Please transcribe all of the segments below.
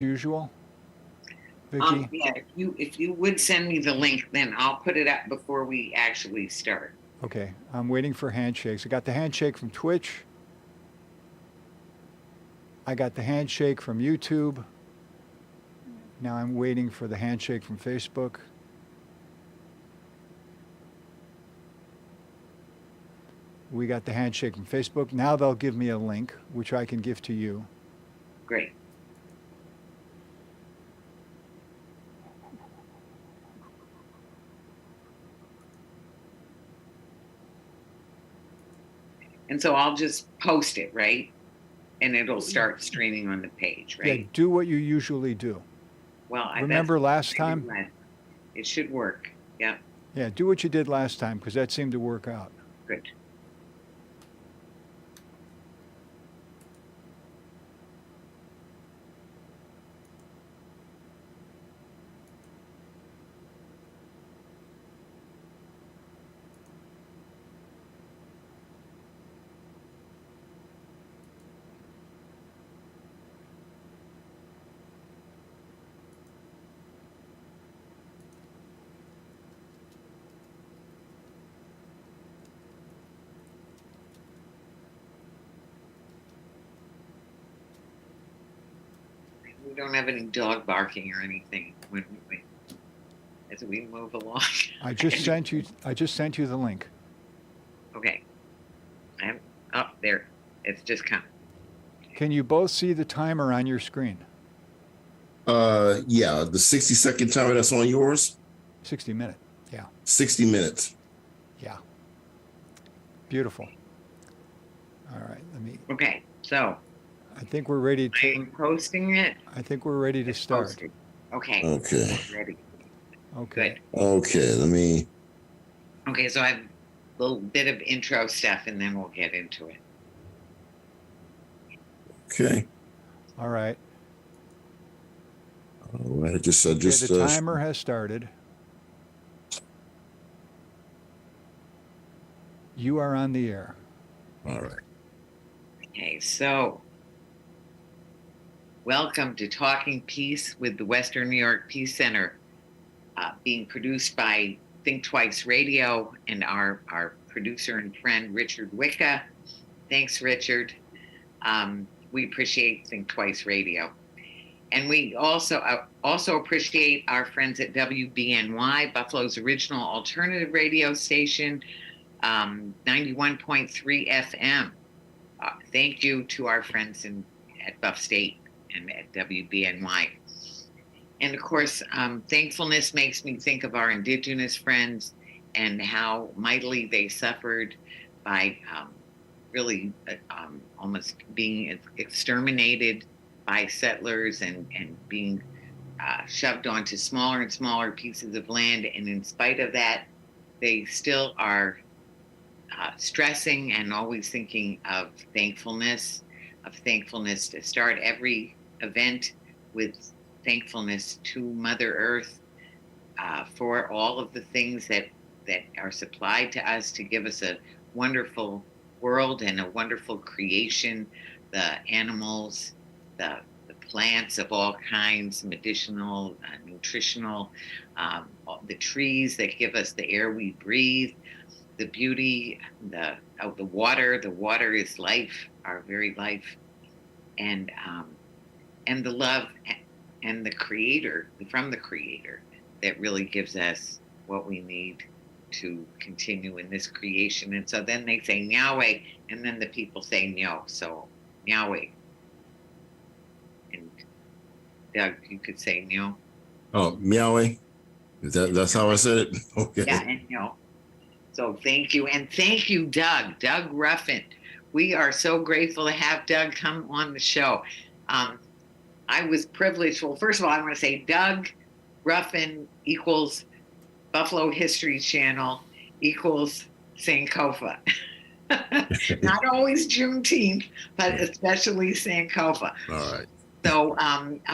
usual, Vicky? Yeah, if you would send me the link, then I'll put it up before we actually start. Okay, I'm waiting for handshakes. I got the handshake from Twitch. I got the handshake from YouTube. Now I'm waiting for the handshake from Facebook. We got the handshake from Facebook. Now they'll give me a link, which I can give to you. Great. And so I'll just post it, right? And it'll start streaming on the page, Yeah, right? do what you usually do. Well, that's Remember last I do time? that. It should work. Yeah, Yeah, do what you did last time because that seemed to work out. good. We don't have any dog barking or anything as we move along. I just sent you. I just sent you the link. Okay, I'm up there. It's just coming. Can you both see the timer on your screen? Yeah, the 60-second timer that's on yours, 60-minute. Yeah. 60 minutes. Yeah. Beautiful. All right. Let me. Okay, so I think we're ready to. I'm posting it. I think we're ready to It's start. posted. Okay. Okay. Ready. Okay. Good. Okay, let me. Okay, so I have a little bit of intro stuff, and then we'll get into it. Okay. All right. All right. Just Okay, the timer has started. You are on the air. All right. Okay, so welcome to Talking Peace with the Western New York Peace Center, being produced by Think Twice Radio and our producer and friend, Richard Wicca. Thanks, Richard. We appreciate Think Twice Radio. And we also appreciate our friends at WBNY, Buffalo's original alternative radio station, 91.3 FM. Thank you to our friends at Buff State and at WBNY. And of course, thankfulness makes me think of our indigenous friends and how mightily they suffered by really almost being exterminated by settlers and being shoved onto smaller and smaller pieces of land. And in spite of that, they still are stressing and always thinking of thankfulness to start every event with thankfulness to Mother Earth for all of the things that are supplied to us to give us a wonderful world and a wonderful creation, the animals, the plants of all kinds, medicinal, nutritional, the trees that give us the air we breathe, the beauty of the water. The water is life, our very life, and the love and the Creator, from the Creator, that really gives us what we need to continue in this creation. And so then they say Yahweh, and then the people say no. So Yahweh. And Doug, you could say no. Oh, meowing. That's how I said it? Okay. Yeah, and no. So thank you. And thank you, Doug Ruffin. We are so grateful to have Doug come on the show. I was privileged. Well, first of all, I want to say Doug Ruffin equals Buffalo History Channel equals Sankofa. Not always Juneteenth, but especially Sankofa. All right. So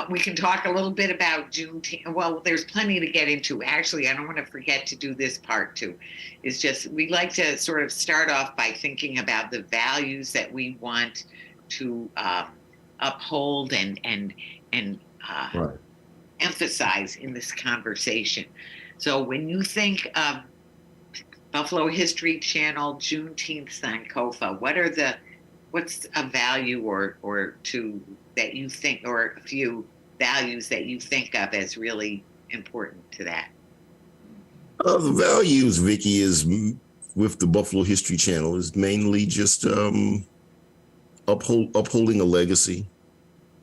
we can talk a little bit about Juneteenth. Well, there's plenty to get into. Actually, I don't want to forget to do this part too. It's just we like to sort of start off by thinking about the values that we want to uphold and Right. emphasize in this conversation. So when you think of Buffalo History Channel, Juneteenth, Sankofa, what's a value or two that you think, or a few values that you think of as really important to that? The values, Vicky, is with the Buffalo History Channel is mainly just upholding a legacy,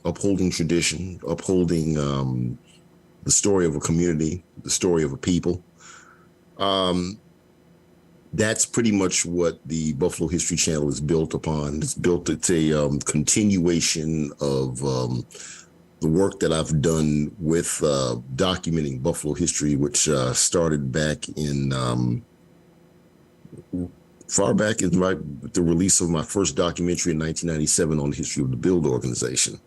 upholding tradition, upholding the story of a community, the story of a people. That's pretty much what the Buffalo History Channel is built upon. It's a continuation of the work that I've done with documenting Buffalo history, which started back in far back in the release of my first documentary in 1997 on the history of the Build organization.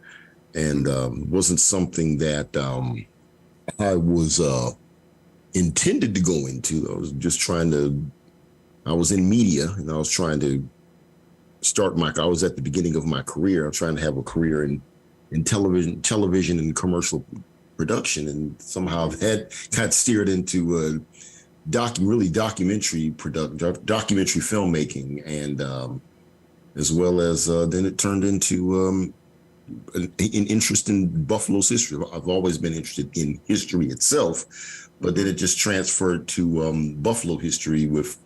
And wasn't something that I was intended to go into. I was just I was in media, and I was trying to I was at the beginning of my career. I'm trying to have a career in television and commercial production. And somehow that got steered into documentary filmmaking, and as well as then it turned into an interest in Buffalo's history. I've always been interested in history itself, but then it just transferred to Buffalo history with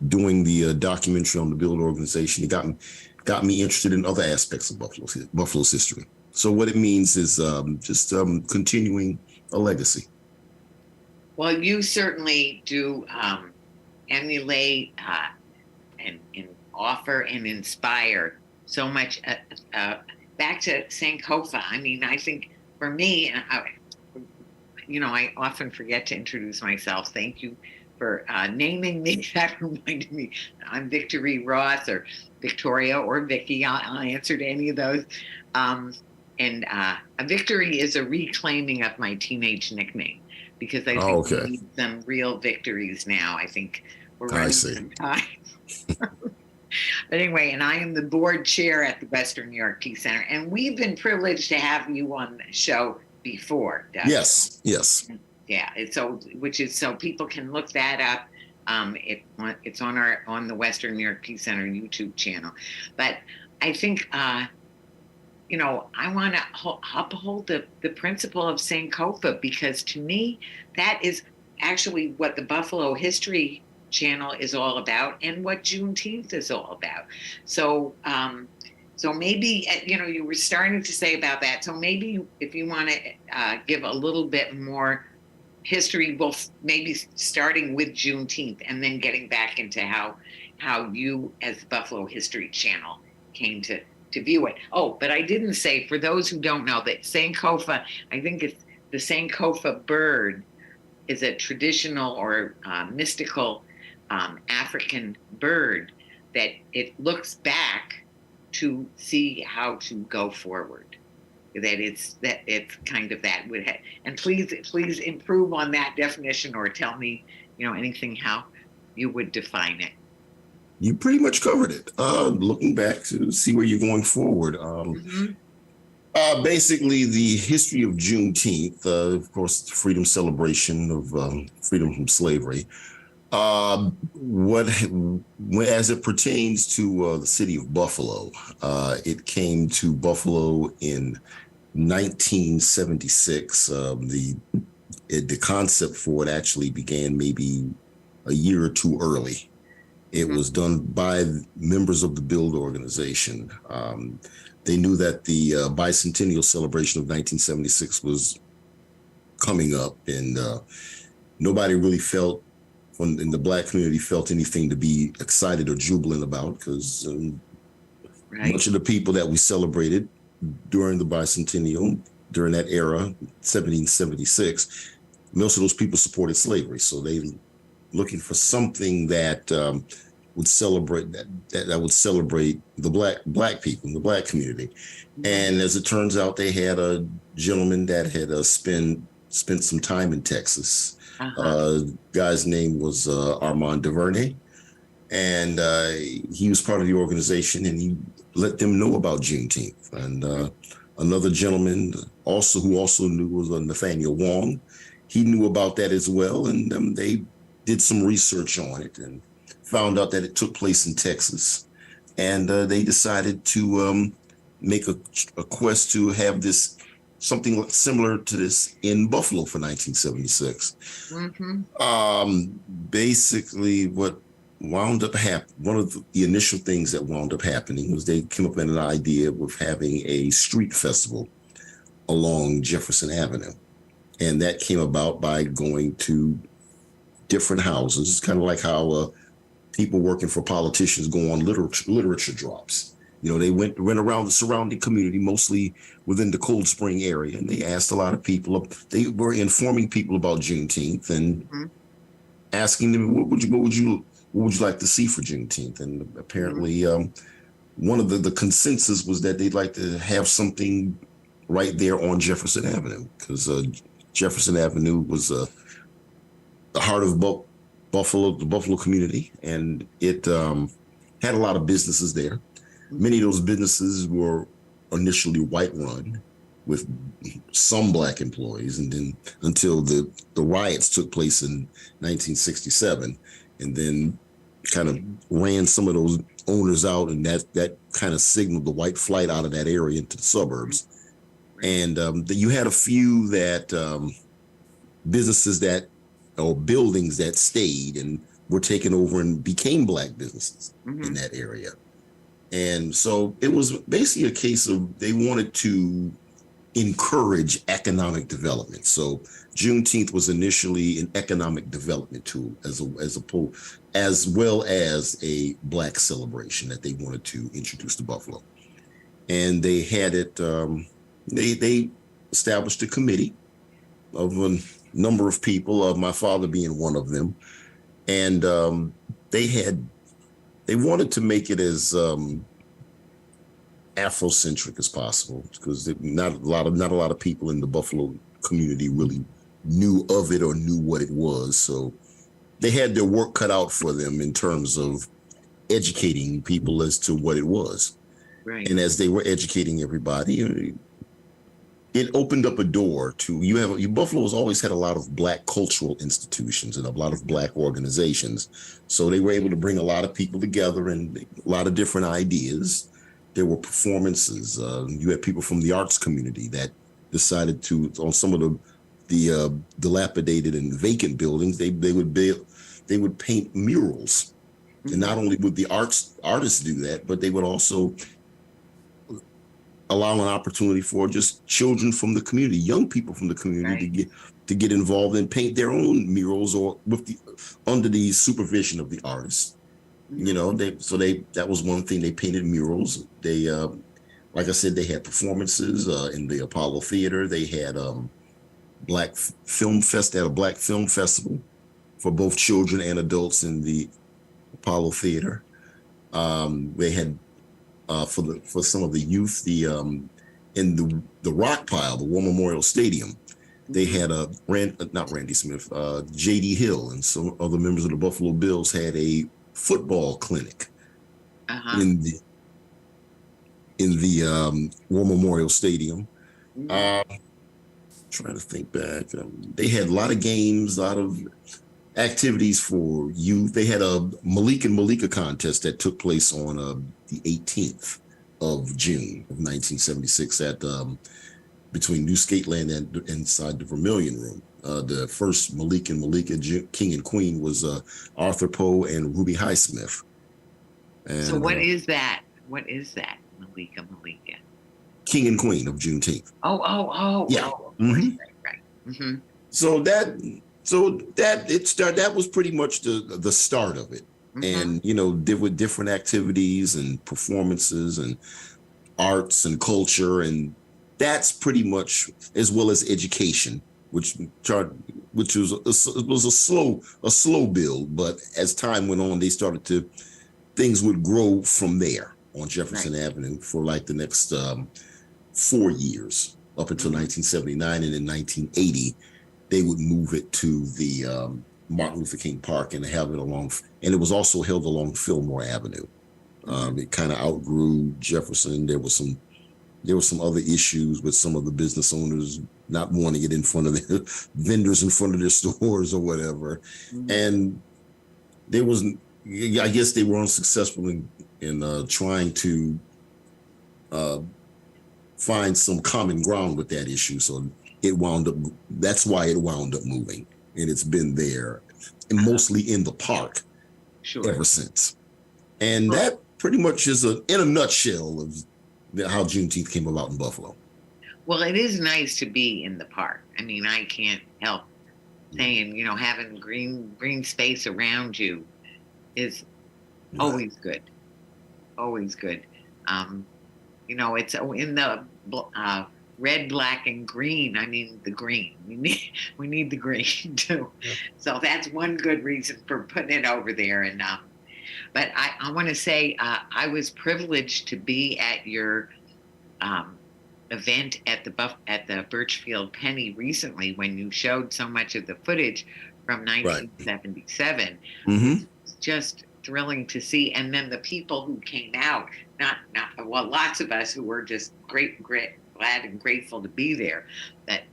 doing the documentary on the Build organization. It got me interested in other aspects of Buffalo's history. So what it means is just continuing a legacy. Well, you certainly do emulate and offer and inspire so much. Back to Sankofa. I mean, I think for me, I often forget to introduce myself. Thank you for naming me. That reminded me. I'm Victory Ross or Victoria or Vicky. I'll answer to any of those. And a victory is a reclaiming of my teenage nickname, because I think we need some real victories now. I think we're running out of time. But anyway, and I am the board chair at the Western New York Peace Center, and we've been privileged to have you on the show before, Doug. Yes. Yeah, so people can look that up. It's on the Western New York Peace Center YouTube channel. But I think I want to uphold the principle of Sankofa, because to me that is actually what the Buffalo History Channel is all about, and what Juneteenth is all about. So maybe you were starting to say about that. So maybe if you want to give a little bit more history, well, maybe starting with Juneteenth and then getting back into how you, as the Buffalo History Channel, came to view it. Oh, but I didn't say, for those who don't know, that Sankofa, I think it's the Sankofa bird, is a traditional or mystical African bird that it looks back to see how to go forward. That it's kind of that would have, and please improve on that definition, or tell me anything how you would define it. You pretty much covered it. Looking back to see where you're going forward. Basically, the history of Juneteenth, of course, the freedom celebration of freedom from slavery. As it pertains to the city of Buffalo, it came to Buffalo in 1976. The concept for it actually began maybe a year or two early. It was done by members of the Build organization. They knew that the bicentennial celebration of 1976 was coming up, and nobody really in the Black community felt anything to be excited or jubilant about, because much of the people that we celebrated during the bicentennial, during that era, 1776, most of those people supported slavery. So they looking for something that would celebrate that would celebrate the black people in the Black community. And as it turns out, they had a gentleman that had spent some time in Texas. Guy's name was Armand DuVernay, and he was part of the organization, and he let them know about Juneteenth. And Another gentleman who also knew was Nathaniel Wong. He knew about that as well, and they did some research on it and found out that it took place in Texas. And they decided to make a quest to have this something similar to this in Buffalo for 1976. Basically, what wound up happening, one of the initial things that wound up happening was they came up with an idea of having a street festival along Jefferson Avenue. And that came about by going to different houses. It's kind of like how people working for politicians go on literature drops. You know, they went around the surrounding community, mostly within the Cold Spring area, and they asked a lot of people. They were informing people about Juneteenth and asking them, what would you like to see for Juneteenth? And apparently, one of the consensus was that they'd like to have something right there on Jefferson Avenue, because Jefferson Avenue was the heart of Buffalo, the Buffalo community, and it had a lot of businesses there. Many of those businesses were initially white run with some black employees, and then until the riots took place in 1967, and then kind of ran some of those owners out, and that kind of signaled the white flight out of that area into the suburbs. And you had a few businesses or buildings that stayed and were taken over and became black businesses in that area. And so it was basically a case of they wanted to encourage economic development. So Juneteenth was initially an economic development tool as well as a black celebration that they wanted to introduce to Buffalo. And they had it, they established a committee of a number of people, my father being one of them. And they wanted to make it as Afrocentric as possible, because not a lot of people in the Buffalo community really knew of it or knew what it was. So they had their work cut out for them in terms of educating people as to what it was. Right. And as they were educating everybody, it opened up a door to Buffalo's always had a lot of black cultural institutions and a lot of black organizations. So they were able to bring a lot of people together and a lot of different ideas. There were performances. You had people from the arts community that decided to, on some of the dilapidated and vacant buildings, they would paint murals. And not only would the artists do that, but they would also allow an opportunity for just children from the community, young people from the community to get involved and paint their own murals or under the supervision of the artists. You know, that was one thing. They painted murals. They, like I said, they had performances in the Apollo Theater. They had Black Film Festival for both children and adults in the Apollo Theater. They had for some of the youth, in the Rock Pile, the War Memorial Stadium, they had not Randy Smith, J.D. Hill and some other members of the Buffalo Bills had a football clinic in the War Memorial Stadium. Trying to think back, they had a lot of games, a lot of activities for youth. They had a Malik and Malika contest that took place on the 18th of June of 1976 at between New Skateland and inside the Vermilion Room. The first Malik and Malika King and Queen was Arthur Poe and Ruby Highsmith. And, so what is that? What is that, Malika? King and Queen of Juneteenth. Oh. Yeah. Right. So that was pretty much the start of it. And, you know, with different activities and performances and arts and culture. And that's pretty much, as well as education, which was a slow build. But as time went on, things would grow from there on Jefferson Avenue for like the next 4 years up until 1979. And in 1980, they would move it to the Martin Luther King Park and have it and it was also held along Fillmore Avenue. It kind of outgrew Jefferson. There was some There were some other issues with some of the business owners not wanting it in front of their vendors, in front of their stores or whatever. Mhm. And there was, I guess they were unsuccessful in trying to find some common ground with that issue. So that's why it wound up moving. And it's been there, and mostly in the park Sure. ever since. And that pretty much is in a nutshell of how Juneteenth came about in Buffalo. Well, it is nice to be in the park. I mean, I can't help saying, having green space around you is always good. Always good. It's in the red, black, and green. I mean, the green. We need the green too. Yeah. So that's one good reason for putting it over there. And but I want to say I was privileged to be at your event at the Birchfield Penny recently when you showed so much of the footage from 1977. Mm-hmm. It's just thrilling to see. And then the people who came out, lots of us who were just glad and grateful to be there, that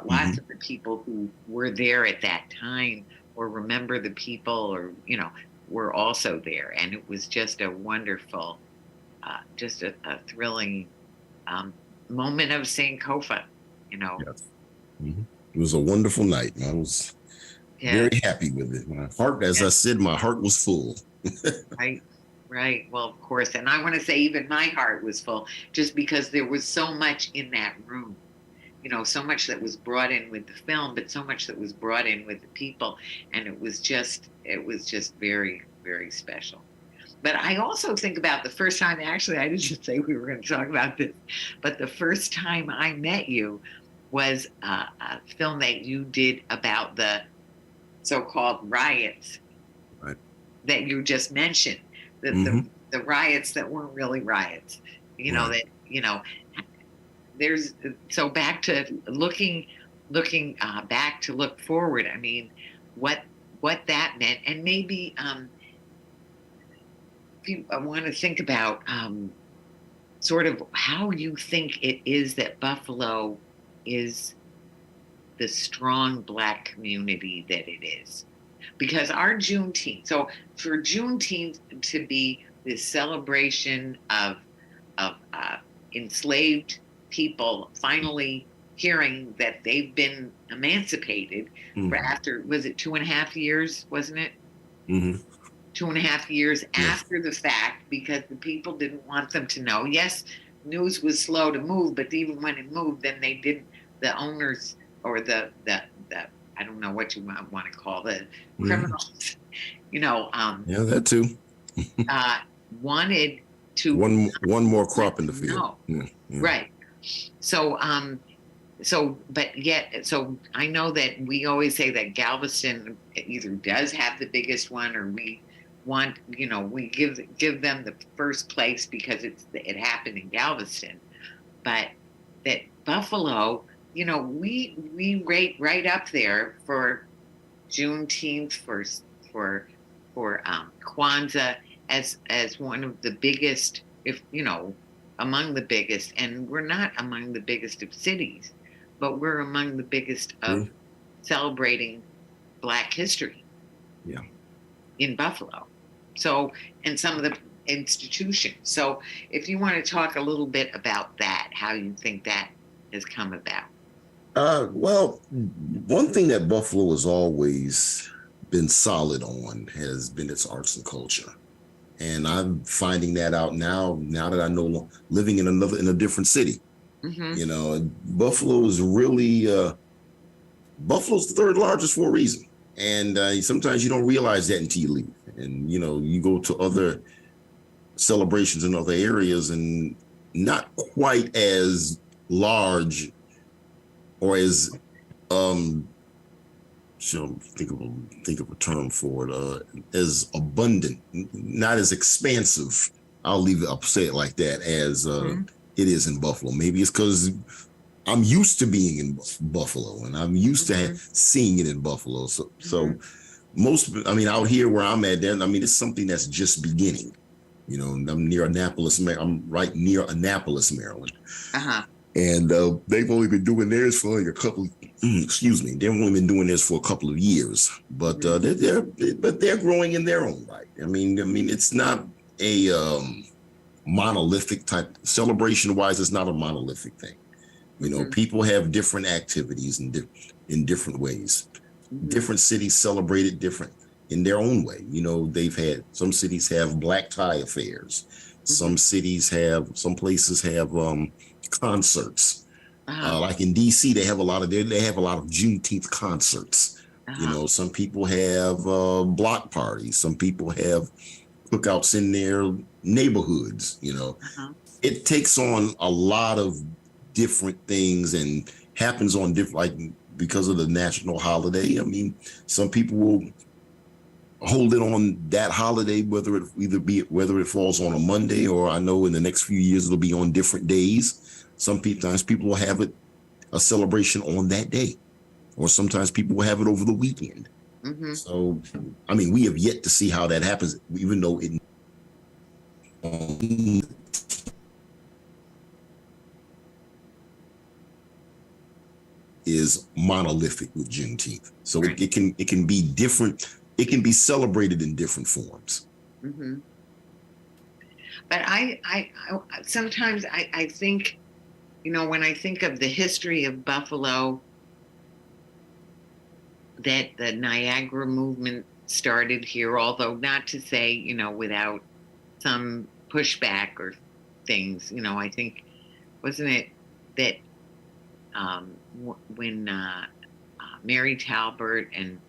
lots of the people who were there at that time or remember the people or, were also there. And it was just a wonderful, just a thrilling moment of Sankofa, Yes. Mm-hmm. It was a wonderful night. And I was very happy with it. My heart, as I said, my heart was full. Right. Well, of course. And I want to say even my heart was full just because there was so much in that room, so much that was brought in with the film, but so much that was brought in with the people. And it was just very, very special. But I also think about the first time, actually, I didn't say we were going to talk about this, but the first time I met you was a film that you did about the so-called riots that you just mentioned, the riots that weren't really riots, there's, so back to looking back to look forward. I mean, what that meant, and maybe I want to think about sort of how you think it is that Buffalo is the strong Black community that it is. Because our Juneteenth, so for Juneteenth to be this celebration of enslaved people finally hearing that they've been emancipated for after, was it 2.5 years, wasn't it? Mm-hmm. 2.5 years after the fact, because the people didn't want them to know. Yes, news was slow to move, but even when it moved, then they didn't, the owners or the I don't know what you want to call the criminals, that too. Wanted to one more crop in the field. No. Right. So I know that we always say that Galveston either does have the biggest one, or we want, we give them the first place because it happened in Galveston, but that Buffalo, we rate right up there for Juneteenth, for Kwanzaa as one of the biggest, if among the biggest, and we're not among the biggest of cities, but we're among the biggest of celebrating Black history. Yeah. In Buffalo. So, and some of the institutions. So if you want to talk a little bit about that, how you think that has come about. Well, one thing that Buffalo has always been solid on has been its arts and culture. And I'm finding that out now that I know living in a different city. Mm-hmm. Buffalo is really, Buffalo's the third largest for a reason. And sometimes you don't realize that until you leave. And, you go to other celebrations in other areas and not quite as large or as, think of a term for it, as abundant, not as expansive. I'll say it like that, as it is in Buffalo. Maybe it's because I'm used to being in Buffalo and I'm used to seeing it in Buffalo. So out here where I'm at, it's something that's just beginning. You know, I'm near Annapolis. I'm right near Annapolis, Maryland. Uh-huh. And they've only been doing theirs for like a couple. Excuse me, they've only been doing this for a couple of years, but they're growing in their own right. I mean, it's not a monolithic type celebration wise. It's not a monolithic thing. You know, people have different activities in different ways. Different cities celebrate it different in their own way. You know, some cities have black tie affairs. Some places have concerts. Like in DC, they have a lot of Juneteenth concerts. You know, some people have block parties. Some people have cookouts in their neighborhoods. You know, it takes on a lot of different things and happens on different, like because of the national holiday. I mean, some people will hold it on that holiday, whether it falls on a Monday, or I know in the next few years it'll be on different days. Sometimes people will have a celebration on that day, or sometimes people will have it over the weekend. So, I mean, we have yet to see how that happens, even though it is monolithic with Juneteenth. So it can be different. It can be celebrated in different forms. But I sometimes I think, you know, when I think of the history of Buffalo, that the Niagara movement started here, although not to say, you know, without some pushback or things. You know, I think, wasn't it that when Mary Talbert and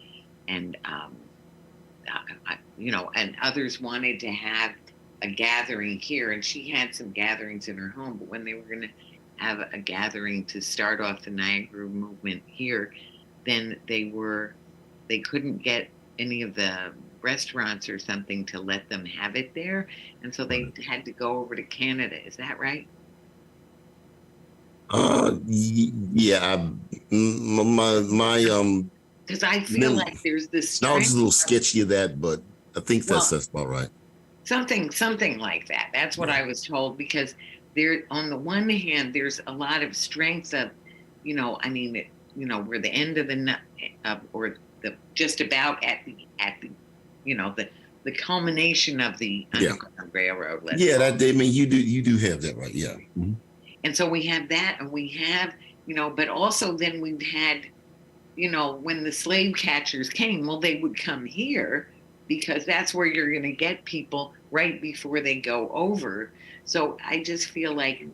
you know, and others wanted to have a gathering here, and she had some gatherings in her home, but when they were going to have a gathering to start off the Niagara movement here, then they couldn't get any of the restaurants or something to let them have it there, and so they had to go over to Canada. Is that right? Yeah. My Because I feel like there's this. Now it's a little sketchy of that, but I think that's about right. Something like that. That's what I was told, because there, on the one hand, there's a lot of strength of, you know, I mean, you know, we're the end of the or the just about at the you know, the culmination of the Underground Railroad. I mean, you do have that right. Yeah. And so we have that, and we have, you know, but also then we've had, you know, when the slave catchers came, well, they would come here because that's where you're going to get people right before they go over. So I just feel like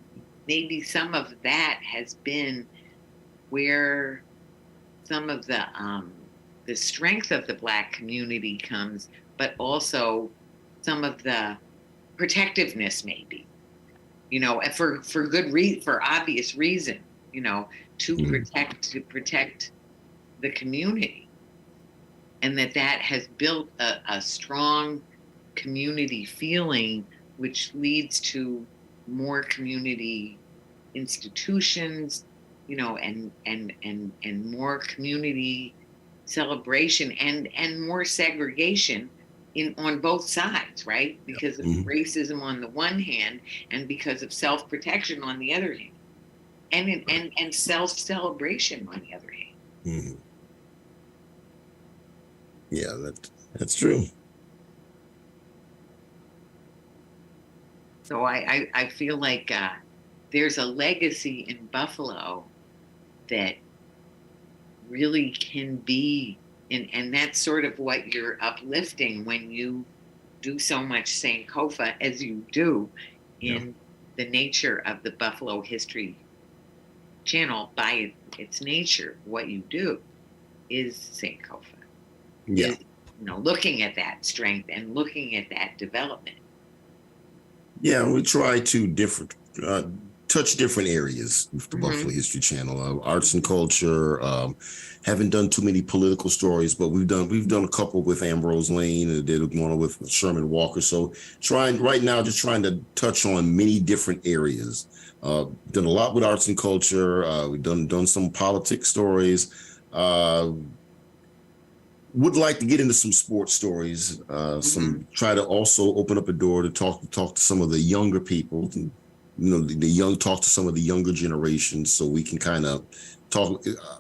maybe some of that has been where some of the strength of the Black community comes, but also some of the protectiveness, maybe, you know, for obvious reason, you know, to protect the community, and that has built a strong community feeling, which leads to more community institutions, you know, and more community celebration and more segregation on both sides, right? Because of racism on the one hand, and because of self-protection on the other hand, and self-celebration on the other hand. Yeah, that's true. So I feel like there's a legacy in Buffalo that really can be, and that's sort of what you're uplifting when you do so much Sankofa as you do in the nature of the Buffalo History Channel. By its nature, what you do is Sankofa. Yeah. Is, you know, looking at that strength and looking at that development. Yeah, we try to touch different areas with the Buffalo History Channel, arts and culture. Haven't done too many political stories, but we've done a couple with Ambrose Lane, and did one with Sherman Walker. So trying to touch on many different areas. Done a lot with arts and culture. We've done some politics stories. would like to get into some sports stories. Some try to also open up a door to talk to some of the younger people. Talk to some of the younger generations, so we can kind of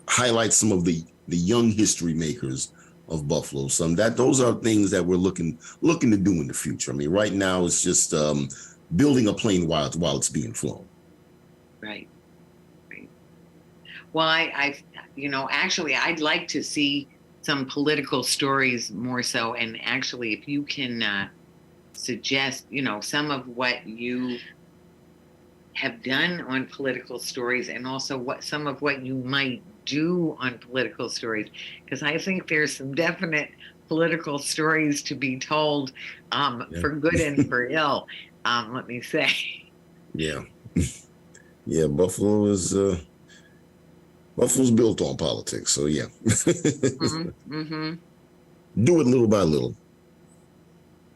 highlight some of the young history makers of Buffalo. Those are things that we're looking to do in the future. I mean, right now it's just building a plane while it's being flown. Right. Well, actually, I'd like to see some political stories more so. And actually, if you can suggest, some of what you have done on political stories, and also some of what you might do on political stories, because I think there's some definite political stories to be told, for good and for ill. Let me say. Yeah. Yeah, Buffalo's built on politics, so yeah. Do it little by little.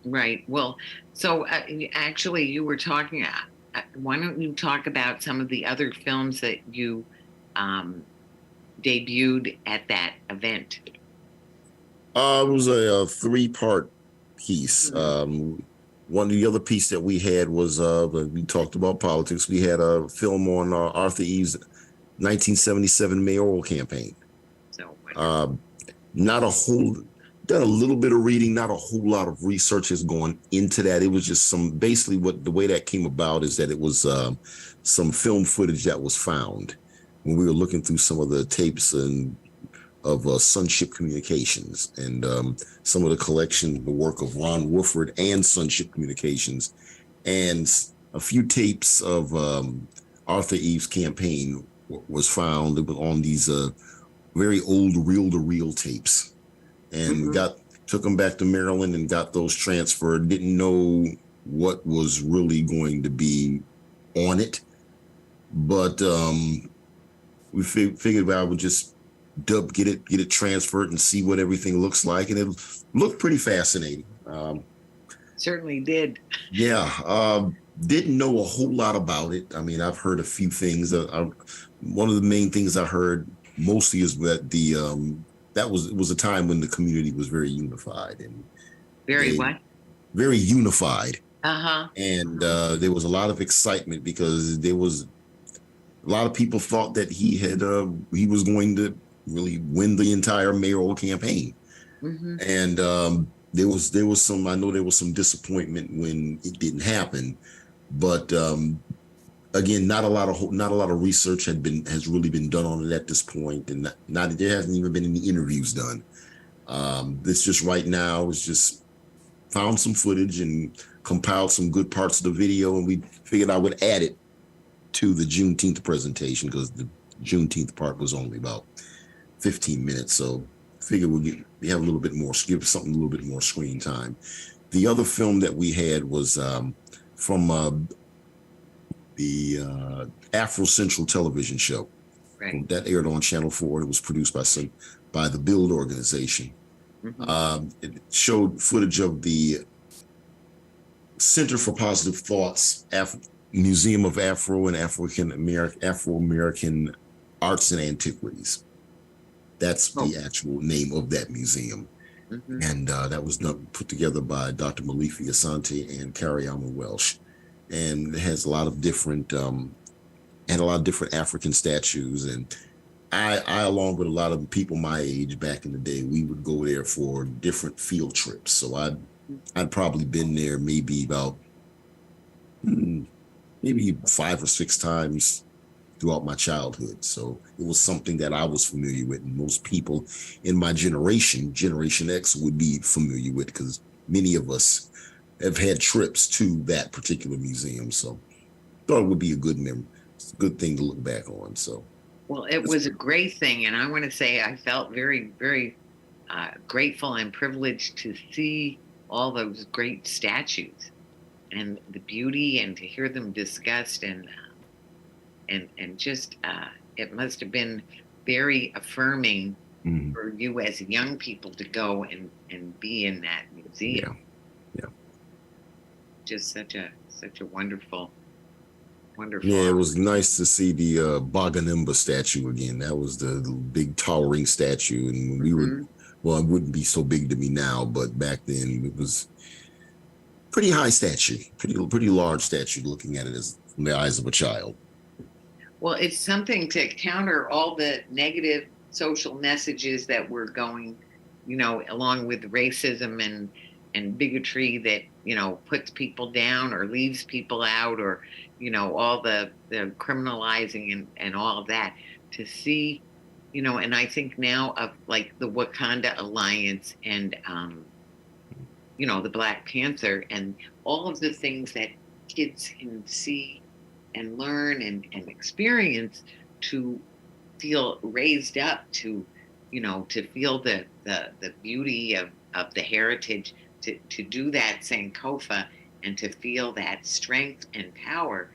Right. Well, so actually, you were talking. Why don't you talk about some of the other films that you debuted at that event? It was a 3-part piece. One of the other piece that we had was we talked about politics. We had a film on Arthur Eve's 1977 mayoral campaign. So done a little bit of reading, not a whole lot of research has gone into that. It was just basically the way that came about is that it was some film footage that was found when we were looking through some of the tapes of Sonship Communications and some of the work of Ron Wooford and Sonship Communications, and a few tapes of Arthur Eve's campaign was found. It was on these very old reel-to-reel tapes. And took them back to Maryland and got those transferred. Didn't know what was really going to be on it, but we figured I would just get it transferred and see what everything looks like, and it looked pretty fascinating. Certainly did. Yeah, didn't know a whole lot about it. I mean, I've heard a few things. One of the main things I heard mostly is that it was a time when the community was very unified and very unified. And there was a lot of excitement because there was a lot of people thought that he was going to really win the entire mayoral campaign. And there was some disappointment when it didn't happen, but again, not a lot of research has really been done on it at this point, and there hasn't even been any interviews done. This just right now is just found some footage and compiled some good parts of the video, and we figured I would add it to the Juneteenth presentation because the Juneteenth part was only about 15 minutes. So figured we have a little bit more, give something a little bit more screen time. The other film that we had was from the Afro Central television show. Right. That aired on Channel 4. It was produced by the Build organization. It showed footage of the Center for Positive Thoughts Museum of Afro and Afro-American Arts and Antiquities. That's the actual name of that museum. And that was put together by Dr. Malifi Asante and Kariama Welsh. And it has a lot of different African statues. And I, along with a lot of people my age back in the day, we would go there for different field trips. So I'd probably been there maybe about maybe 5 or 6 times throughout my childhood. So it was something that I was familiar with, and most people in my Generation X, would be familiar with because many of us have had trips to that particular museum. So thought it would be a good memory. It's a good thing to look back on. So, well, it was a great thing. And I want to say I felt very, very grateful and privileged to see all those great statues and the beauty, and to hear them discussed, and just it must have been very affirming for you as young people to go and be in that museum. Yeah. Just such a wonderful. Yeah, it was nice to see the Baganimba statue again. That was the big towering statue, and when well, it wouldn't be so big to me now, but back then it was pretty high stature, pretty large stature, looking at it as from the eyes of a child. Well, it's something to counter all the negative social messages that we're going, along with racism and bigotry that, puts people down or leaves people out, or, all the criminalizing and all of that, to see, and I think now of like the Wakanda Alliance and, the Black Panther and all of the things that kids can see and learn and experience, to feel raised up, to feel the beauty of the heritage, to do that Sankofa, and to feel that strength and power,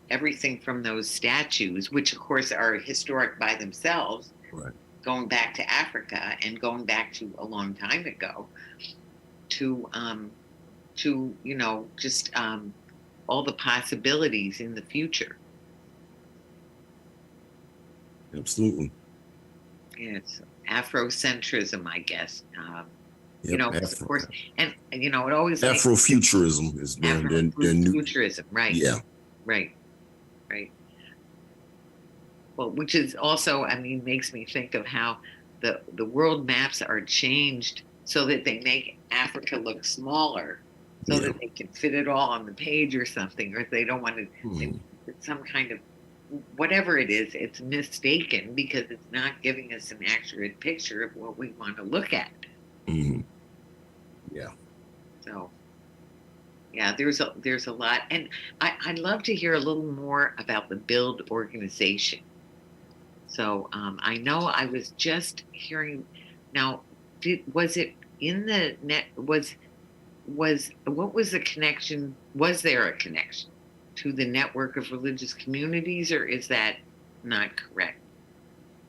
everything from those statues, which of course are historic by themselves, Right. going back to Africa and going back to a long time ago, to just all the possibilities in the future. Absolutely. It's Afrocentrism, I guess. Yep, Of course, and it always Afrofuturism is their new. Afrofuturism, right? Yeah. Right. Well, which is also, makes me think of how the world maps are changed so that they make Africa look smaller, so that they can fit it all on the page or something, or if they don't want to, some kind of, whatever it is, it's mistaken because it's not giving us an accurate picture of what we want to look at. Mm-hmm. Yeah. So, yeah, there's a lot, and I'd love to hear a little more about the Build organization. So I know I was just hearing. Now, was it in the net? Was what was the connection? Was there a connection to the network of religious communities, or is that not correct?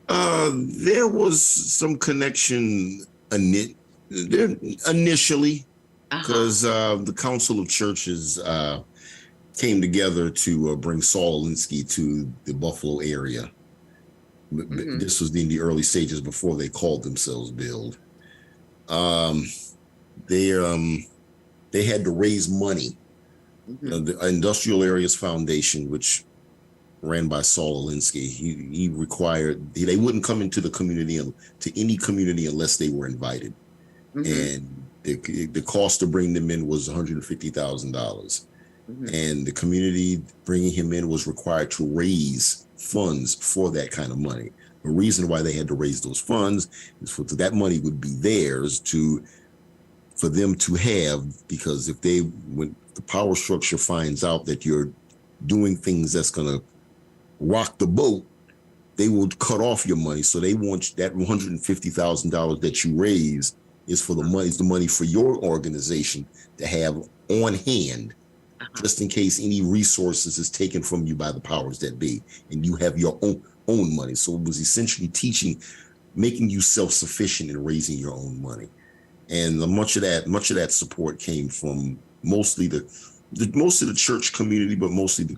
There was some connection initially, because the Council of Churches came together to bring Saul Alinsky to the Buffalo area. Mm-hmm. This was in the early stages before they called themselves Build. They had to raise money. Mm-hmm. The Industrial Areas Foundation, which ran by Saul Alinsky, he required, they wouldn't come into the community, to any community, unless they were invited. Mm-hmm. And the cost to bring them in was $150,000. Mm-hmm. And the community bringing him in was required to raise funds for that kind of money. The reason why they had to raise those funds is for that money would be theirs for them to have, because when the power structure finds out that you're doing things that's going to rock the boat, they will cut off your money. So they want that $150,000 that you raise is for the money for your organization to have on hand, just in case any resources is taken from you by the powers that be, and you have your own money. So it was essentially making you self-sufficient in raising your own money. And much of that support came from mostly most of the church community, but mostly the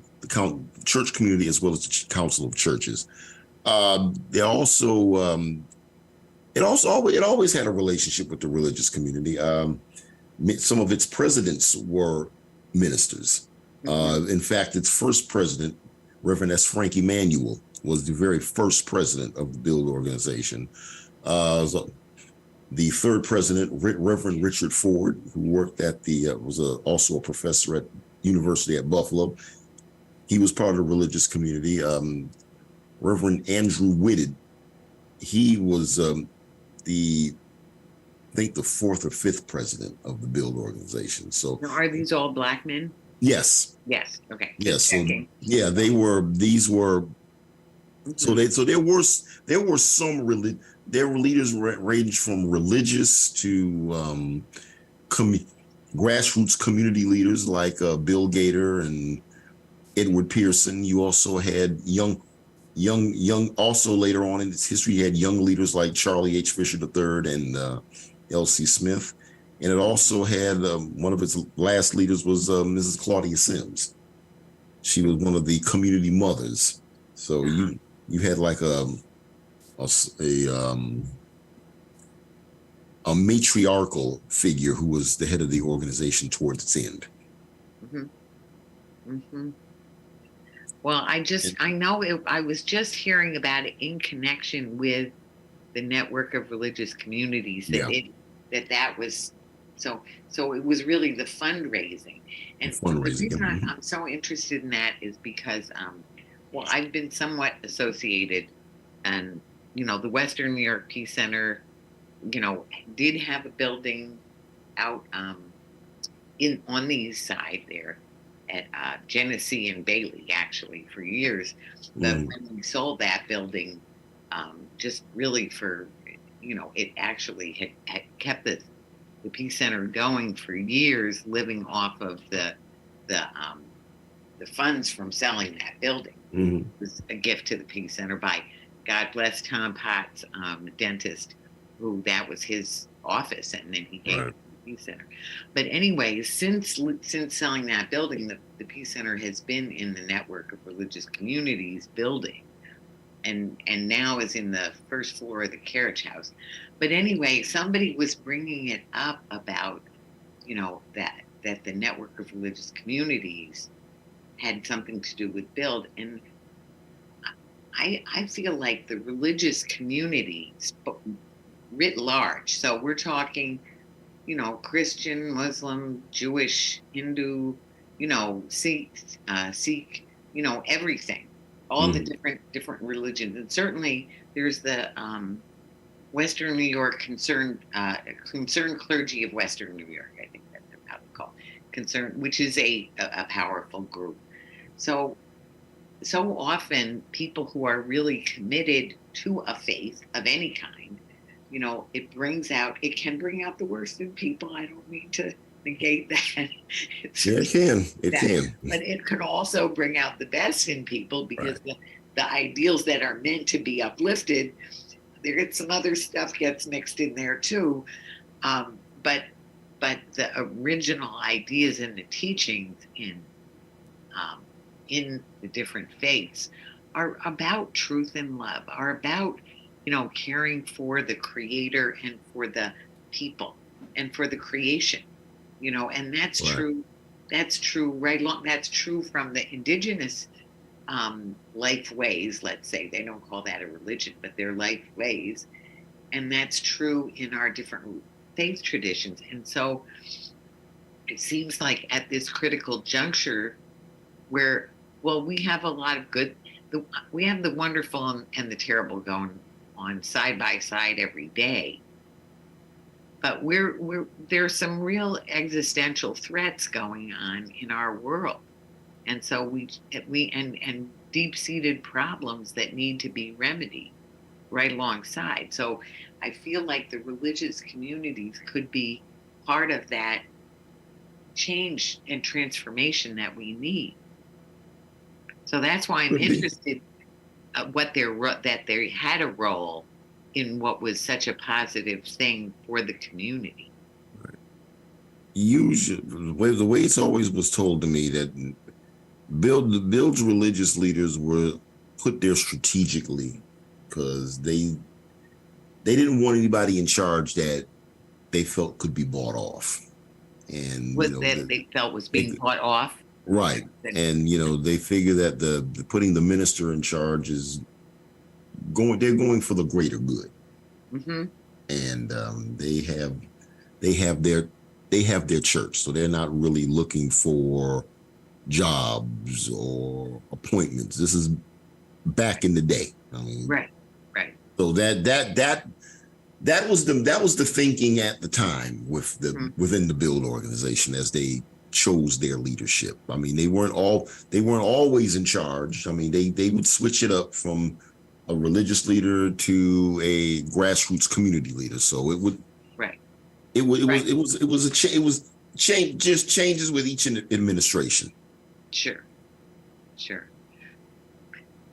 church community as well as the Council of Churches. It always had a relationship with the religious community. Some of its presidents were ministers. Mm-hmm. In fact, its first president, Reverend S. Frank Emanuel, was the very first president of the Build organization. The third president, Reverend Richard Ford, who worked at also a professor at University at Buffalo. He was part of the religious community. Reverend Andrew Whitted, he was the fourth or fifth president of the Build organization. So, now, are these all Black men? Yes. Yes. Okay. Yes. So, yeah, these were. Mm-hmm. So there were some their leaders ranged from religious to grassroots community leaders like Bill Gator and Edward Pearson. You also had young. Also later on in its history, you had young leaders like Charlie H. Fisher III and L.C. Smith, and it also had one of its last leaders was Mrs. Claudia Sims. She was one of the community mothers. So you had like a matriarchal figure who was the head of the organization towards its end. Mm-hmm. Mm-hmm. Well, I know I was just hearing about it in connection with the network of religious communities Yeah, that was so it was really the fundraising. And the fundraising. reason I'm so interested in that is because well, I've been somewhat associated, and the Western New York Peace Center, did have a building out in on the east side there at Genesee and Bailey, actually, for years. But when we sold that building, just really for, it actually had kept the Peace Center going for years, living off of the um, the funds from selling that building. Mm-hmm. It was a gift to the Peace Center by, God bless Tom Potts, dentist, who that was his office, and then he gave it to the Peace Center. But anyway, since selling that building, the Peace Center has been in the network of religious communities building, and now is in the first floor of the carriage house. But anyway, somebody was bringing it up about, that the network of religious communities had something to do with build, and I feel like the religious communities writ large. So we're talking, Christian, Muslim, Jewish, Hindu, Sikh, everything, all the different religions, and certainly there's the Western New York concerned clergy of Western New York. I think that's how they call it, concerned, which is a powerful group. So often people who are really committed to a faith of any kind, it can bring out the worst in people. I don't mean to negate that. It can. But it could also bring out the best in people, because the ideals that are meant to be uplifted, there gets some other stuff gets mixed in there too. But the original ideas and the teachings in the different faiths are about truth and love, are about, caring for the creator and for the people and for the creation, and that's true. That's true right along. That's true from the indigenous life ways, let's say. They don't call that a religion, but they're life ways. And that's true in our different faith traditions. And so it seems like at this critical juncture where, well, we have a lot of we have the wonderful and the terrible going on side by side every day. But there's some real existential threats going on in our world. And so and deep-seated problems that need to be remedied right alongside. So I feel like the religious communities could be part of that change and transformation that we need. So that's why I'm interested that they had a role in what was such a positive thing for the community. Usually, the way it's always was told to me that Bill's religious leaders were put there strategically because they didn't want anybody in charge that they felt could be bought off, and they felt was being bought off. Right. And, they figure that the putting the minister in charge is they're going for the greater good. Mm-hmm. And they have their church. So they're not really looking for jobs or appointments. This is back in the day. I mean, right. So that was the thinking at the time within the Build organization as they chose their leadership. I mean, they weren't always in charge. I mean, they would switch it up from a religious leader to a grassroots community leader. So it would it was changes with each administration. Sure.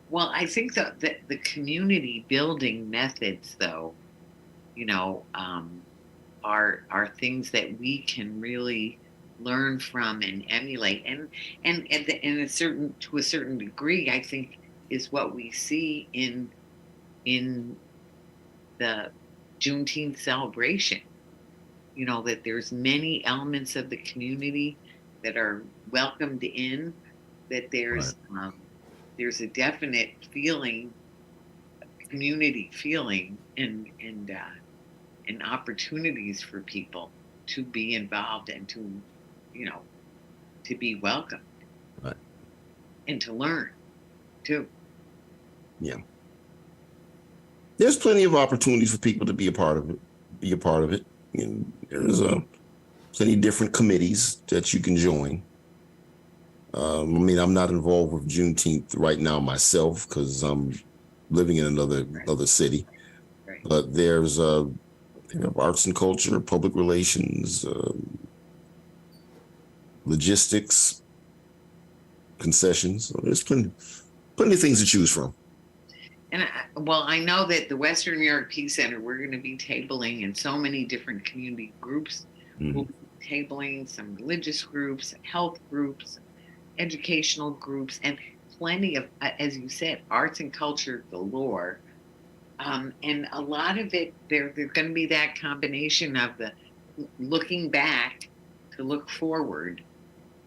Well, I think that the community building methods, though, are things that we can really learn from and emulate, and to a certain degree, I think, is what we see in the Juneteenth celebration. that there's many elements of the community that are welcomed in, that there's a definite feeling, community feeling, and opportunities for people to be involved and to be welcomed, Right. and to learn too. Yeah. There's plenty of opportunities for people to be a part of it. And there's plenty of different committees that you can join. I mean, I'm not involved with Juneteenth right now myself because I'm living in another city. Right. But there's arts and culture, public relations, logistics, concessions. So there's plenty of things to choose from. And I know that the Western New York Peace Center, we're going to be tabling in so many different community groups. Mhm. We'll be tabling some religious groups, health groups, educational groups, and plenty of, as you said, arts and culture galore. And a lot of it, there's going to be that combination of the looking back to look forward,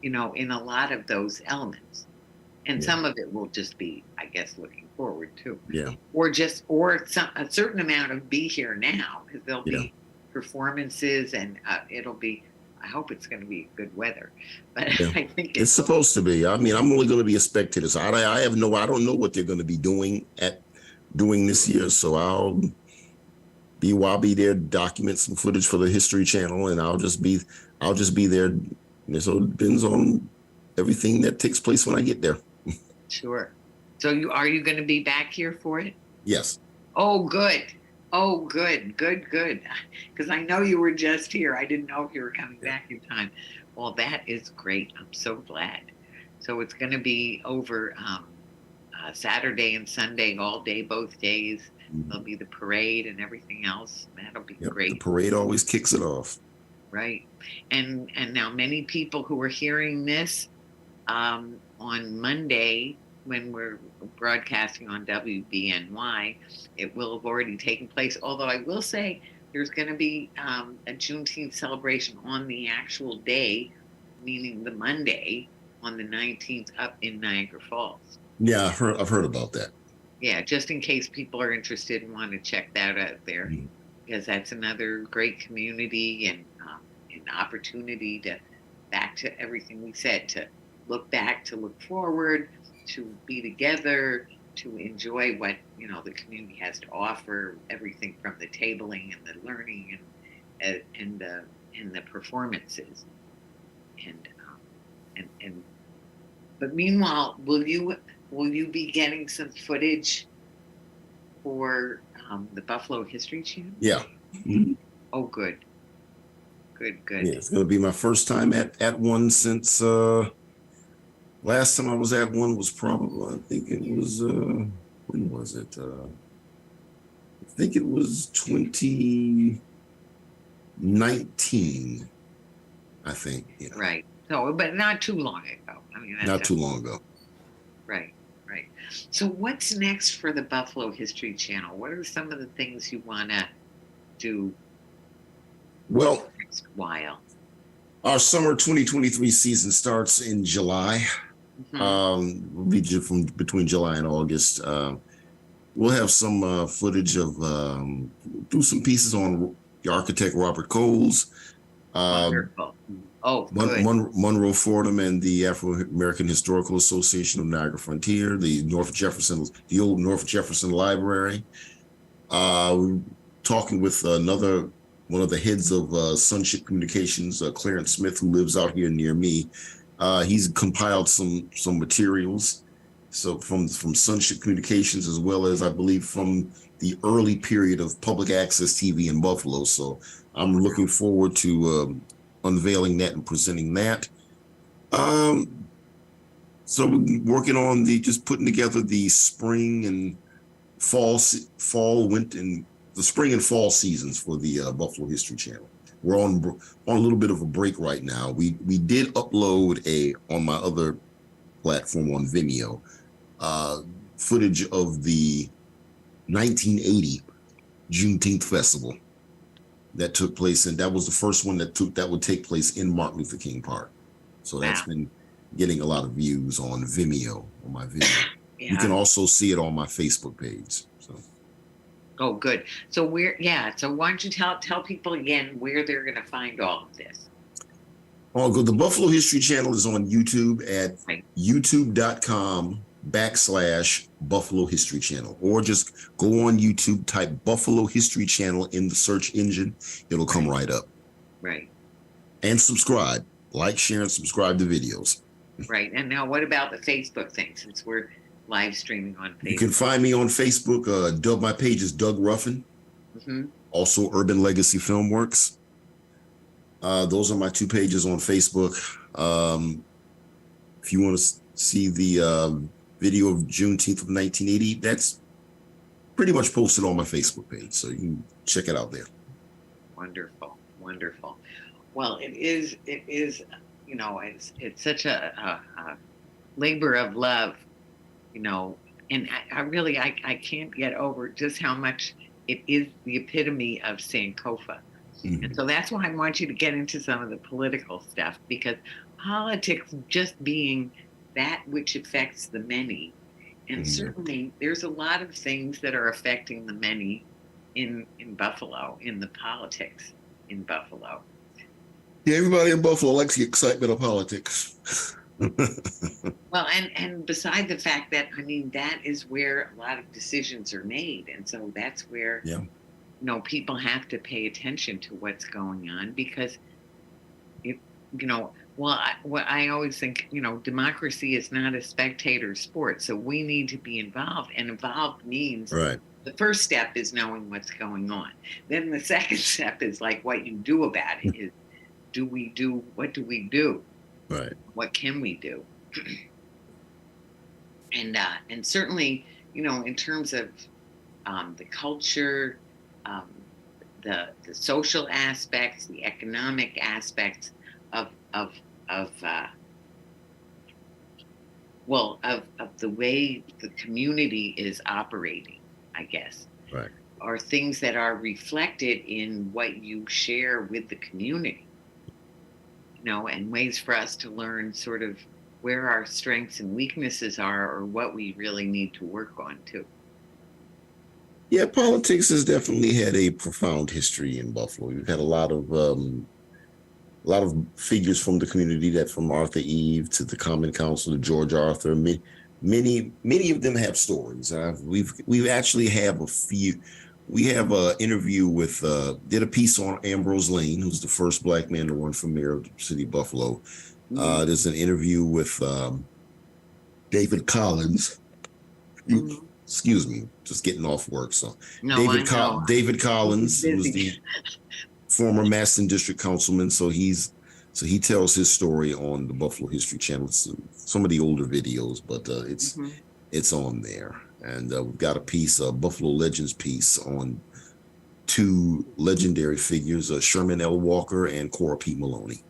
in a lot of those elements. And some of it will just be, I guess, looking forward too. Yeah. Or a certain amount of be here now, because there'll be performances, and I hope it's going to be good weather, but Yeah. I think It's supposed to be. I mean, I'm only going to be a spectator, so I don't know what they're going to be doing this year. So I'll be there, document some footage for the History Channel, and I'll just be there. So it depends on everything that takes place when I get there. Sure. So are you going to be back here for it? Yes. Oh, good. Oh, good. Because I know you were just here. I didn't know if you were coming back in time. Well, that is great. I'm so glad. So it's going to be over Saturday and Sunday, all day, both days. There'll be the parade and everything else. That'll be great. The parade always kicks it off. Right. And now many people who are hearing this on Monday, when we're broadcasting on WBNY, it will have already taken place. Although I will say there's going to be a Juneteenth celebration on the actual day, meaning the Monday on the 19th up in Niagara Falls. Yeah, I've heard about that. Yeah, just in case people are interested and want to check that out there, because that's another great community and an opportunity to, back to everything we said, to look back, to look forward, to be together, to enjoy what the community has to offer, everything from the tabling and the learning and the performances, but meanwhile, will you be getting some footage for the Buffalo History Channel? Yeah. Mm-hmm. Oh, good. Yeah, it's going to be my first time at one since last time I was at one was probably, I think it was when was it? I think it was 2019. I think. Yeah. Right. So, but not too long ago. I mean, not too long ago. Right. So, what's next for the Buffalo History Channel? What are some of the things you want to do? Well, next while. Our summer 2023 season starts in July. Mm-hmm. We'll be from between July and August. We'll have some footage of do some pieces on the architect Robert Coles. Wonderful. Oh, good. Monroe Fordham and the Afro-American Historical Association of Niagara Frontier, the old North Jefferson Library. Talking with one of the heads of Sunship Communications, Clarence Smith, who lives out here near me. He's compiled some materials, so from Sunship Communications, as well as I believe from the early period of public access TV in Buffalo. So I'm looking forward to unveiling that and presenting that. So we're working on just putting together the spring and the spring and fall seasons for the Buffalo History Channel. We're on a little bit of a break right now. We did upload on my other platform on Vimeo footage of the 1980 Juneteenth Festival. that took place, and that was the first one that would take place in Martin Luther King Park. So that's Wow. been getting a lot of views on Vimeo, on my video. You can Yeah. also see it on my Facebook page. So Oh, good. So so why don't you tell people again where they're going to find all of this? the Buffalo History Channel is on YouTube at Right. youtube.com/Buffalo History Channel, or just go on YouTube, type Buffalo History Channel in the search engine. It'll come right up. Right. And subscribe, like, share, and subscribe to videos. Right. And now what about the Facebook thing, since we're live streaming on Facebook? You can find me on Facebook. My page is Doug Ruffin. Mm-hmm. Also Urban Legacy Filmworks. Those are my two pages on Facebook. If you want to see the video of Juneteenth of 1980, that's pretty much posted on my Facebook page. So you can check it out there. Wonderful. Wonderful. Well, it is, you know, it's such a labor of love, you know, and I really can't get over just how much it is the epitome of Sankofa. Mm-hmm. And so that's why I want you to get into some of the political stuff, because politics just being that which affects the many. And certainly there's a lot of things that are affecting the many in Buffalo, in the politics in Buffalo. Yeah, everybody in Buffalo likes the excitement of politics. Well, and beside the fact that, I mean, that is where a lot of decisions are made. And so that's where, Yeah. you know, people have to pay attention to what's going on, because it, you know, I always think, you know, democracy is not a spectator sport. So we need to be involved, and involved means Right. the first step is knowing what's going on. Then the second step is like what you do about it is, what do we do? Right. What can we do? And certainly, you know, in terms of the culture, the social aspects, the economic aspects of the way the community is operating, I guess, Right. are things that are reflected in what you share with the community, you know, and ways for us to learn sort of where our strengths and weaknesses are, or what we really need to work on too. Yeah, politics has definitely had a profound history in Buffalo. We've had a lot of figures from the community, that from Arthur Eve to the Common Council to George Arthur. Many of them have stories. We've actually have a few. We have an interview with did a piece on Ambrose Lane, who's the first Black man to run for mayor of the city of Buffalo. There's an interview with David Collins. Excuse me, just getting off work. So No, David Collins, who was the former Maston District Councilman. So he tells his story on the Buffalo History Channel. Some of the older videos, but it's on there. And we've got a piece, a Buffalo Legends piece, on two legendary figures, Sherman L. Walker and Cora P. Maloney.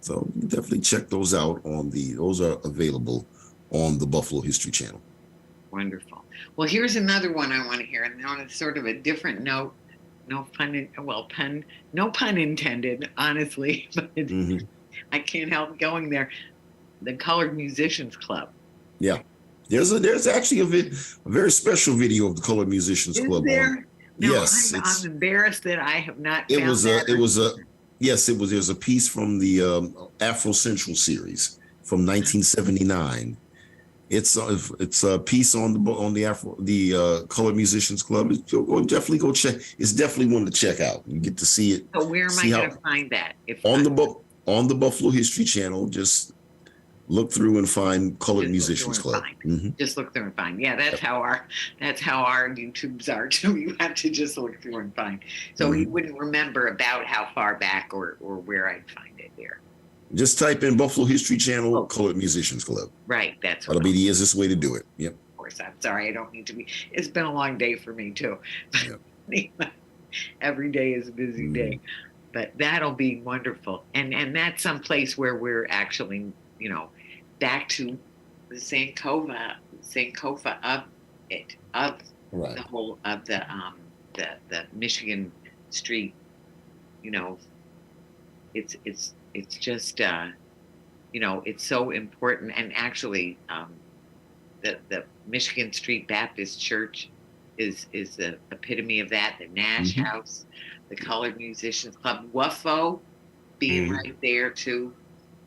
So you definitely check those out those are available on the Buffalo History Channel. Wonderful. Well, here's another one I want to hear, and on a sort of a different note. No pun intended, honestly, but I can't help going there. The Colored Musicians Club. Yeah, there's actually a very special video of the Colored Musicians Club. There? No, yes, I'm embarrassed that I have not. There's a piece from the Afro Central series from 1979. It's a piece on the Colored Musicians Club. Definitely go check. It's definitely one to check out. You get to see it. So where am I going to find that? On the Buffalo History Channel, just look through and find Colored Musicians Club. Just look through and find. Yeah, that's how our YouTubes are too. You have to just look through and find. So you wouldn't remember about how far back or where I'd find it there. Just type in Buffalo History Channel, Colored Musicians Club. Right, that's what. That'll be the easiest way to do it. Yep. Of course, I'm sorry, I don't need to be. It's been a long day for me too. Yep. Every day is a busy day, but that'll be wonderful. And that's some place where we're actually, you know, back to the Sankofa of it, of the whole of the Michigan Street, you know, it's just it's so important. And actually, the Michigan Street Baptist Church is the epitome of that. The Nash Mhm. House, the Colored Musicians Club, WUFO being Mhm. right there too.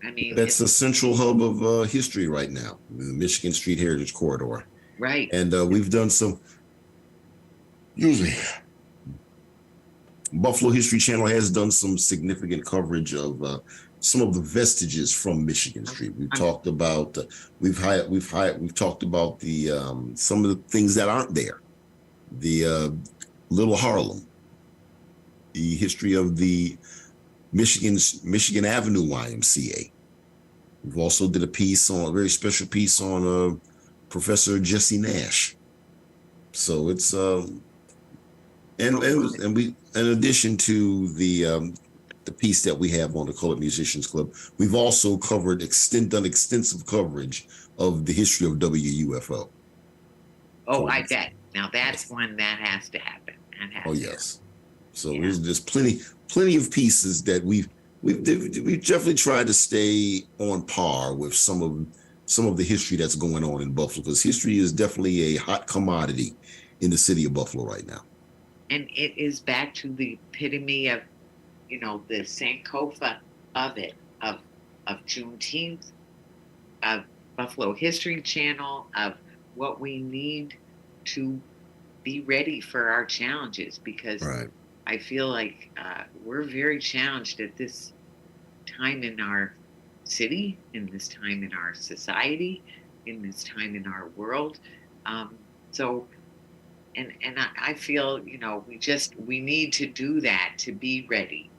I mean, That's it's the central hub of history right now, the Michigan Street Heritage Corridor. right. And we've done some, usually, Buffalo History Channel has done some significant coverage of some of the vestiges from Michigan I'm, Street. We've I'm talked about, we've talked about the some of the things that aren't there. The Little Harlem, the history of the Michigan Avenue YMCA. We've also did a very special piece on Professor Jesse Nash. So it's and we, in addition to the piece that we have on the Colored Musicians Club, we've also done extensive coverage of the history of WUFO. oh, So I bet. Now that's yes. one that has to happen. That Oh has to happen. yes. So Yeah. there's plenty of pieces that we've definitely tried to stay on par with some of the history that's going on in Buffalo, because history is definitely a hot commodity in the city of Buffalo right now. And it is back to the epitome of, the Sankofa of it, of Juneteenth, of Buffalo History Channel, of what we need to be ready for our challenges, because Right. I feel like we're very challenged at this time in our city, in this time in our society, in this time in our world. So, and I feel, we need to do that to be ready,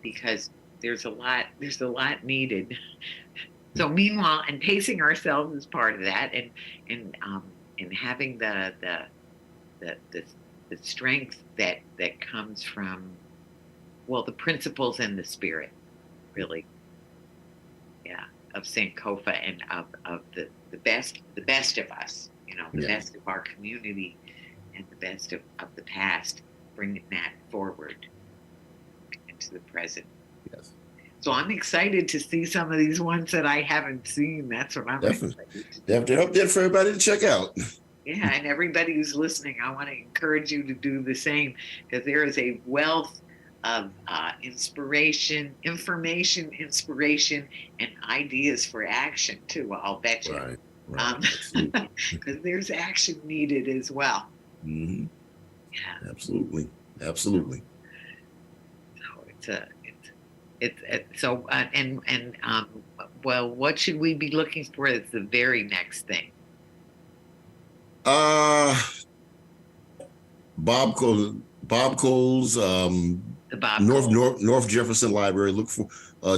because there's a lot needed. So meanwhile, and pacing ourselves is part of that, and having the the strength that comes from, well, the principles and the spirit, really, yeah, of Sankofa, and of the best of us, the Yeah. best of our community, and the best of the past, bringing that forward into the present. Yes. So I'm excited to see some of these ones that I haven't seen. That's what I'm Definitely. excited to They have do. to up there for everybody to check out. Yeah, and everybody who's listening, I want to encourage you to do the same, because there is a wealth of inspiration, information, inspiration, and ideas for action too. I'll bet you, Right. Right. Absolutely. because there's action needed as well. Hmm. Yeah, Absolutely. Absolutely. so it's so well, what should we be looking for as the very next thing? Uh Bob Cole's The Bob Cole. North Jefferson Library. Look for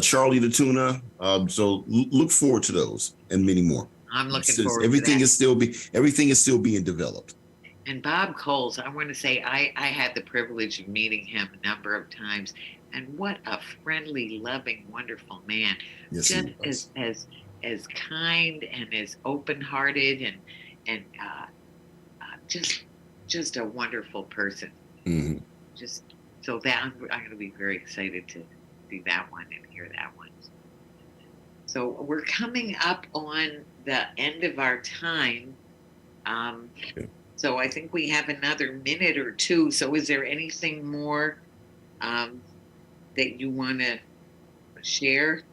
Charlie the Tuna. So look forward to those and many more. I'm looking Since forward to that. everything is still being developed. And Bob Coles, I want to say I had the privilege of meeting him a number of times, and what a friendly, loving, wonderful man. Yes, Just he was. as kind and as open-hearted, and just a wonderful person. Hmm. Just so that I'm going to be very excited to see that one and hear that one. So we're coming up on the end of our time. Okay. So I think we have another minute or two. So is there anything more that you want to share?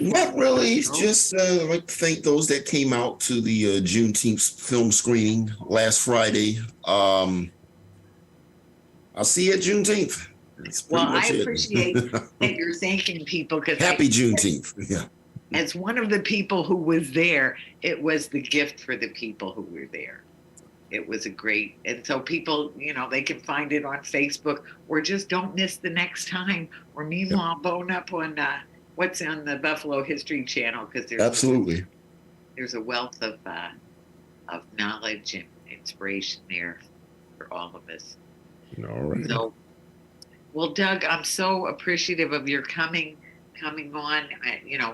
Not really. It's just I'd like to thank those that came out to the Juneteenth film screening last Friday. I'll see you at Juneteenth. That's pretty Well, I much it. appreciate that you're thanking people, because Happy Juneteenth. Yeah. as one of the people who was there, it was the gift for the people who were there. It was a great, and so people, they can find it on Facebook, or just don't miss the next time. Or meanwhile, bone up on what's on the Buffalo History Channel, because Absolutely. there's a wealth of knowledge and inspiration there for all of us. All right. So, well, Doug, I'm so appreciative of your coming on.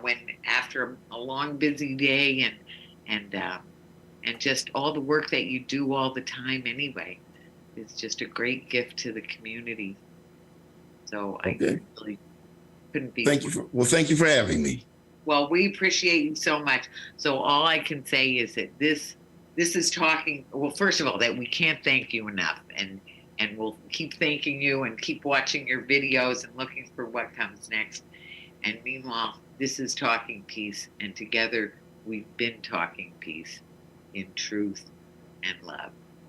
When after a long, busy day, and just all the work that you do all the time anyway, it's just a great gift to the community. So Okay. I really couldn't be. Thank you for having me. Well, we appreciate you so much. So all I can say is that this is talking. Well, first of all, that we can't thank you enough, and we'll keep thanking you and keep watching your videos and looking for what comes next. And meanwhile, this is Talking Peace, and together we've been talking peace in truth and love.